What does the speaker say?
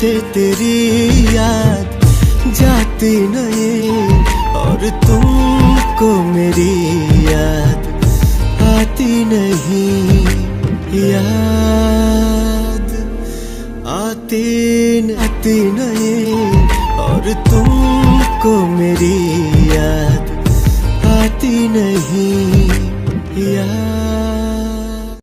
मुझे तेरी याद जाती नहीं, और तुमको मेरी याद आती नहीं। याद आती नहीं, और तुमको मेरी याद आती नहीं। याद